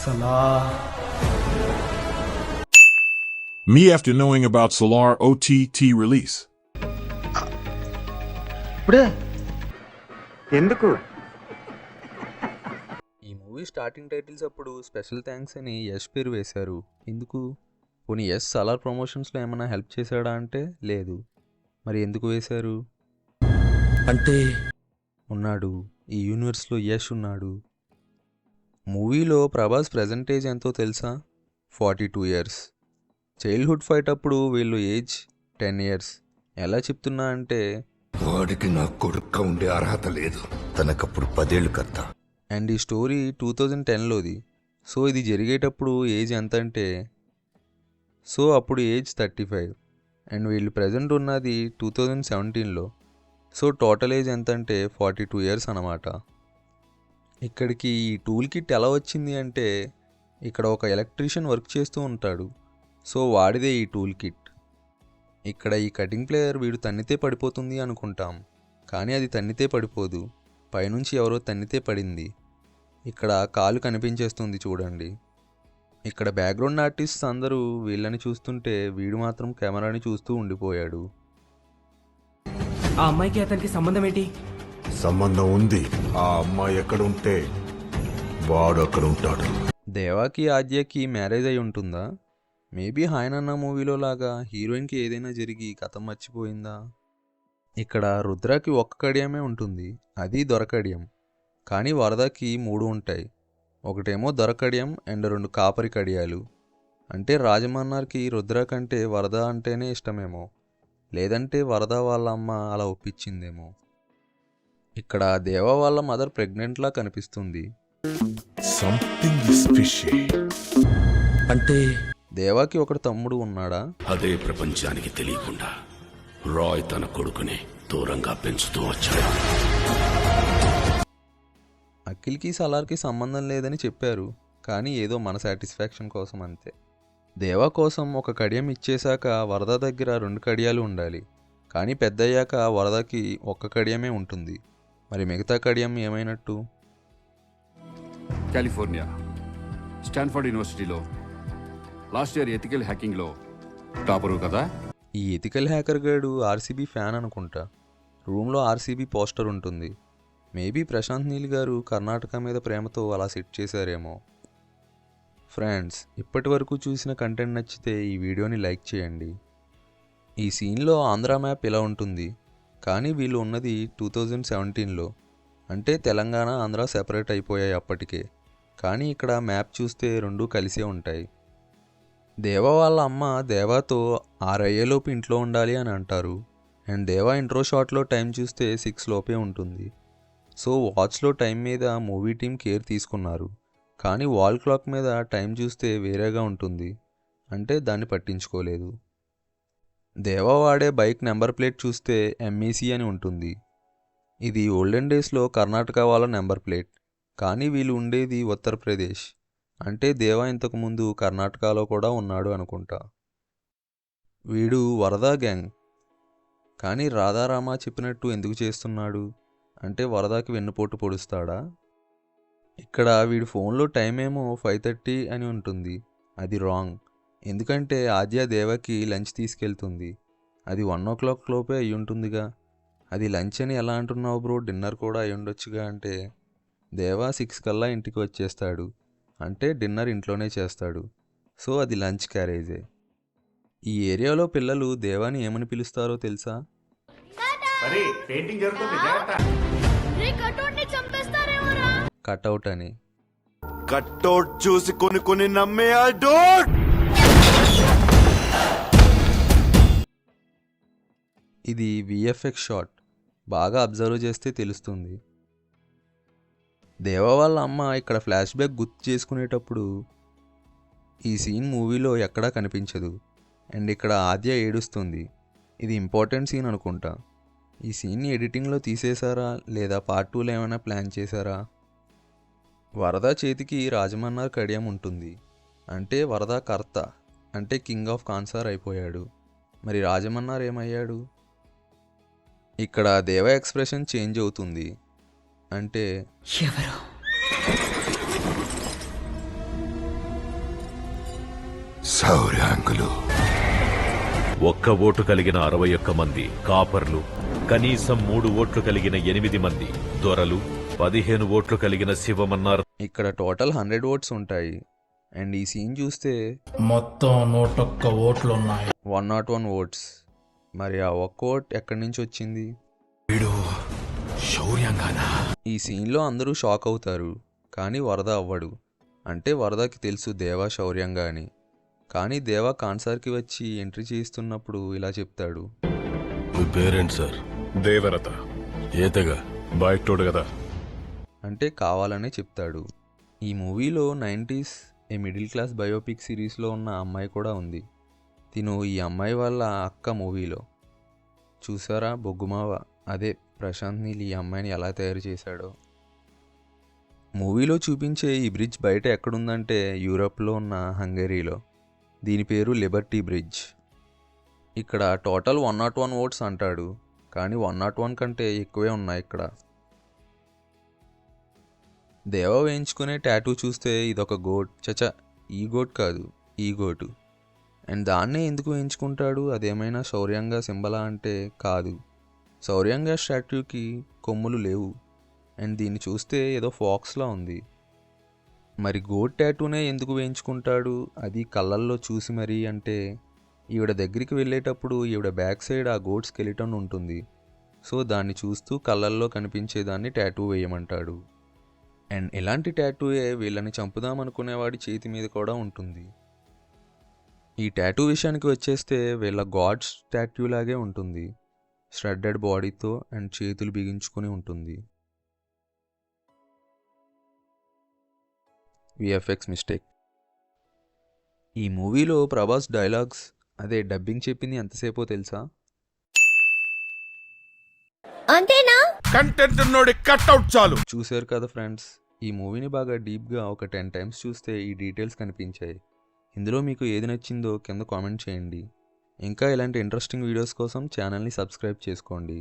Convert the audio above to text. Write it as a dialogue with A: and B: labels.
A: Salah.
B: Me after knowing about Solar OTT release.
C: ఇప్పుడే ఎందుకు?
D: ఈ మూవీ స్టార్టింగ్ టైటిల్స్ అప్పుడు స్పెషల్ థ్యాంక్స్ అని యష్ పేరు వేశారు. ఎందుకు? పోనీ యష్ సలార్ ప్రమోషన్స్లో ఏమైనా హెల్ప్ చేశాడా అంటే లేదు. మరి ఎందుకు వేశారు?
C: అంటే
D: ఉన్నాడు, ఈ యూనివర్స్లో యష్ ఉన్నాడు. మూవీలో ప్రభాస్ ప్రెజెంట్ ఏజ్ ఎంతో తెలుసా? 42 years. చైల్డ్హుడ్ ఫైట్ అప్పుడు వీళ్ళు ఏజ్ 10 years. ఎలా చెప్తున్నా అంటే
E: వాడికి నా కొడుక్క ఉండే అర్హత లేదు, తనకప్పుడు 10 ఏళ్ళు కర్త.
D: అండ్ ఈ స్టోరీ 2010లోది. సో ఇది జరిగేటప్పుడు ఏజ్ ఎంత అంటే అప్పుడు ఏజ్ 35. అండ్ వీళ్ళు ప్రజెంట్ ఉన్నది 2017లో. సో టోటల్ ఏజ్ ఎంత అంటే 42 years అన్నమాట. ఇక్కడికి ఈ టూల్ కిట్ ఎలా వచ్చింది అంటే ఇక్కడ ఒక ఎలక్ట్రీషియన్ వర్క్ చేస్తూ ఉంటాడు. సో వాడిదే ఈ టూల్ కిట్. ఇక్కడ ఈ కటింగ్ ప్లేయర్ వీడు తన్నితే పడిపోతుంది అనుకుంటాం, కానీ అది తన్నితే పడిపోదు, పైనుంచి ఎవరో తన్నితే పడింది. ఇక్కడ కాలు కనిపించేస్తుంది చూడండి. ఇక్కడ బ్యాక్గ్రౌండ్ ఆర్టిస్ట్ అందరూ వీళ్ళని చూస్తుంటే వీడు మాత్రం కెమెరాని చూస్తూ ఉండిపోయాడు.
A: ఆ అమ్మాయికి అతనికి సంబంధం ఏంటి?
E: సంబంధం ఉంది. ఆ అమ్మాయి ఎక్కడ ఉంటే వాడు అక్కడ ఉంటాడు.
D: దేవాకి ఆద్యకి మ్యారేజ్ అయి ఉంటుందా? మేబీ హాయనన్న మూవీలో లాగా హీరోయిన్కి ఏదైనా జరిగి కథ మర్చిపోయిందా? ఇక్కడ రుద్రకి ఒక్క కడియమే ఉంటుంది, అది దొరకడియం. కానీ వరదకి 3 ఉంటాయి. ఒకటేమో దొరకడియం అండ్ 2 కాపరి కడియాలు. అంటే రాజమన్నార్కి రుద్ర కంటే వరద అంటేనే ఇష్టమేమో, లేదంటే వరద వాళ్ళ అమ్మ అలా ఒప్పించిందేమో. ఇక్కడ దేవా వాళ్ళ మదర్ ప్రెగ్నెంట్లా కనిపిస్తుంది.
E: Something is fishy.
C: అంటే
D: దేవాకి ఒకడు తమ్ముడు ఉన్నాడా?
F: అదే ప్రపంచానికి తెలియకుండా రాయ్ తన కొడుకుని దూరంగా పెంచుతూ వచ్చాడు.
D: అఖిల్కి సలార్కి సంబంధం లేదని చెప్పారు, కానీ ఏదో మన సాటిస్ఫాక్షన్ కోసం అంతే. దేవా కోసం ఒక కడియం ఇచ్చేశాక వరద దగ్గర 2 కడియాలు ఉండాలి, కానీ పెద్దయ్యాక వరదకి ఒక్క కడియమే ఉంటుంది. మరి మిగతా కడియం ఏమైనట్టు?
G: కాలిఫోర్నియా స్టాన్ఫర్డ్ యూనివర్సిటీలో లాస్ట్ ఇయర్ ఎథికల్ హ్యాకింగ్లో టాపరు కదా.
D: ఈ ఎథికల్ హ్యాకర్ గాడు ఆర్సీబీ ఫ్యాన్ అనుకుంటా. రూమ్లో ఆర్సీబీ పోస్టర్ ఉంటుంది. మేబీ ప్రశాంత్ నీల్ గారు కర్ణాటక మీద ప్రేమతో అలా సెట్ చేశారేమో. ఫ్రెండ్స్, ఇప్పటి వరకు చూసిన కంటెంట్ నచ్చితే ఈ వీడియోని లైక్ చేయండి. ఈ సీన్లో ఆంధ్ర మ్యాప్ ఇలా ఉంటుంది, కానీ వీళ్ళు ఉన్నది 2017లో. అంటే తెలంగాణ ఆంధ్ర సెపరేట్ అయిపోయాయి అప్పటికే. కానీ ఇక్కడ మ్యాప్ చూస్తే 2 కలిసే ఉంటాయి. దేవా వాళ్ళ అమ్మ దేవాతో 6 అయ్యేలోపు ఇంట్లో ఉండాలి అని అంటారు. అండ్ దేవా ఇంట్రో షాట్లో టైం చూస్తే 6 లోపే ఉంటుంది. సో వాచ్లో టైం మీద మూవీ టీం కేర్ తీసుకున్నారు, కానీ వాల్ క్లాక్ మీద టైం చూస్తే వేరేగా ఉంటుంది, అంటే దాన్ని పట్టించుకోలేదు. దేవా వాడే బైక్ నెంబర్ ప్లేట్ చూస్తే MEC అని ఉంటుంది. ఇది ఓల్డెన్ డేస్లో కర్ణాటక వాళ్ళ నెంబర్ ప్లేట్, కానీ వీళ్ళు ఉండేది ఉత్తరప్రదేశ్. అంటే దేవా ఇంతకుముందు కర్ణాటకలో కూడా ఉన్నాడు అనుకుంటా. వీడు వరదా గ్యాంగ్, కానీ రాధారామ చెప్పినట్టు ఎందుకు చేస్తున్నాడు అంటే వరదాకి వెన్నుపోటు పొడుస్తాడా? ఇక్కడ వీడి ఫోన్లో టైం ఏమో 5:30 అని ఉంటుంది, అది రాంగ్. ఎందుకంటే ఆద్య దేవకి లంచ్ తీసుకెళ్తుంది, అది 1 o'clock లోపే అయి ఉంటుందిగా. అది లంచ్ అని ఎలా అంటున్నావు బ్రో, డిన్నర్ కూడా అయి ఉండొచ్చుగా అంటే దేవా 6 కల్లా ఇంటికి వచ్చేస్తాడు, అంటే డిన్నర్ ఇంట్లోనే చేస్తాడు. సో అది లంచ్ క్యారేజే. ఈ ఏరియాలో పిల్లలు దేవాని ఏమని పిలుస్తారో తెలుసా? కట్అవుట్ అని.
E: కట్అవుట్ చూసి కొన్ని నమ్మే డోంట్.
D: ఇది VFX షాట్, బాగా అబ్జర్వ్ చేస్తే తెలుస్తుంది. దేవా వాళ్ళ అమ్మ ఇక్కడ ఫ్లాష్ బ్యాక్ గుర్తు చేసుకునేటప్పుడు ఈ సీన్ మూవీలో ఎక్కడా కనిపించదు. అండ్ ఇక్కడ ఆద్య ఏడుస్తుంది. ఇది ఇంపార్టెంట్ సీన్ అనుకుంటా. ఈ సీన్ని ఎడిటింగ్లో తీసేశారా లేదా పార్ట్ 2లో ఏమైనా ప్లాన్ చేశారా? వరద చేతికి రాజమన్నార్ కడియం ఉంటుంది, అంటే వరద కర్త, అంటే కింగ్ ఆఫ్ కాన్సార్ అయిపోయాడు. మరి రాజమన్నార్ ఏమయ్యాడు? ఇక్కడ దేవ ఎక్స్ప్రెషన్ చేంజ్ అవుతుంది, అంటే
A: ఎవరు
E: సౌర్యాంగులు.
H: ఒక్క ఓటు కలిగిన 61 మంది కాపర్లు, కనీసం 3 ఓట్లు కలిగిన 8 మంది దొరలు, 15 ఓట్లు కలిగిన శివమన్నారు.
D: ఇక్కడ టోటల్ 100 ఓట్స్ ఉంటాయి. అండ్ ఈ సీన్ చూస్తే
I: మొత్తం 101 ఓట్లు ఉన్నాయి.
D: 101 ఓట్స్. మరి ఆ ఒక్క ఓట్ ఎక్కడి నుంచి వచ్చింది? ఈ సీన్లో అందరూ షాక్ అవుతారు, కానీ వరద అవ్వడు. అంటే వరదకి తెలుసు దేవా శౌర్యంగా అని. కానీ దేవా కాన్సార్కి వచ్చి ఎంట్రీ చేయిస్తున్నప్పుడు ఇలా చెప్తాడు.
H: మీ పేరేంటి సార్?
E: దేవరత.
H: ఏతగా బైక్ తోడు కదా.
D: అంటే కావాలనే చెప్తాడు. ఈ మూవీలో 90s a middle class biopic సిరీస్లో ఉన్న అమ్మాయి కూడా ఉంది. తిను ఈ అమ్మాయి వాళ్ళ అక్క మూవీలో. చూసారా బొగ్గుమావ, అదే ప్రశాంత్ నీల్ ఈ అమ్మాయిని ఎలా తయారు చేశాడో. మూవీలో చూపించే ఈ బ్రిడ్జ్ బయట ఎక్కడుందంటే యూరోప్లో ఉన్న హంగరీలో. దీని పేరు లిబర్టీ బ్రిడ్జ్. ఇక్కడ టోటల్ 101 ఓట్స్ అంటాడు, కానీ 101 కంటే ఎక్కువే ఉన్నాయి ఇక్కడ. దేవ వేయించుకునే టాటూ చూస్తే ఇదొక గోట్. చచ, ఈ గోట్ కాదు, ఈ గోటు. అండ్ దాన్నే ఎందుకు వేయించుకుంటాడు? అదేమైనా శౌర్యంగా సింబలా అంటే కాదు. శౌర్యంగా స్టాట్యూకి కొమ్ములు లేవు. అండ్ దీన్ని చూస్తే ఏదో ఫాక్స్లా ఉంది. మరి గోట్ టాటూనే ఎందుకు వేయించుకుంటాడు? అది కళ్ళల్లో చూసి మరీ. అంటే ఈవిడ దగ్గరికి వెళ్ళేటప్పుడు ఈవిడ బ్యాక్ సైడ్ ఆ గోట్ స్కెలిటన్ ఉంటుంది. సో దాన్ని చూస్తూ కళ్ళల్లో కనిపించేదాన్ని టాటూ వేయమంటాడు. అండ్ ఇలాంటి టాటూయే వీళ్ళని చంపుదామనుకునేవాడి చేతి మీద కూడా ఉంటుంది. ఈ టాటూ విషయానికి వచ్చేస్తే వీళ్ళ గాడ్స్ టాటూ లాగే ఉంటుంది. ష్రెడ్డెడ్ బాడీతో అండ్ చేతులు బిగించుకొని ఉంటుంది. VFX mistake. ఈ మూవీలో ప్రభాస్ డైలాగ్స్, అదే డబ్బింగ్ చెప్పింది ఎంతసేపో తెలుసా?
J: అంతేనా?
E: కంటెంట్ ఉన్నోడి కట్అవుట్ చాలు.
D: చూశారు కదా ఫ్రెండ్స్, ఈ మూవీని బాగా డీప్గా ఒక 10 టైమ్స్ చూస్తే ఈ డీటెయిల్స్ కనిపించాయి. ఇందులో మీకు ఏది నచ్చిందో కింద కామెంట్ చేయండి. ఇంకా ఇలాంటి ఇంట్రెస్టింగ్ వీడియోస్ కోసం ఛానల్ని సబ్స్క్రైబ్ చేసుకోండి.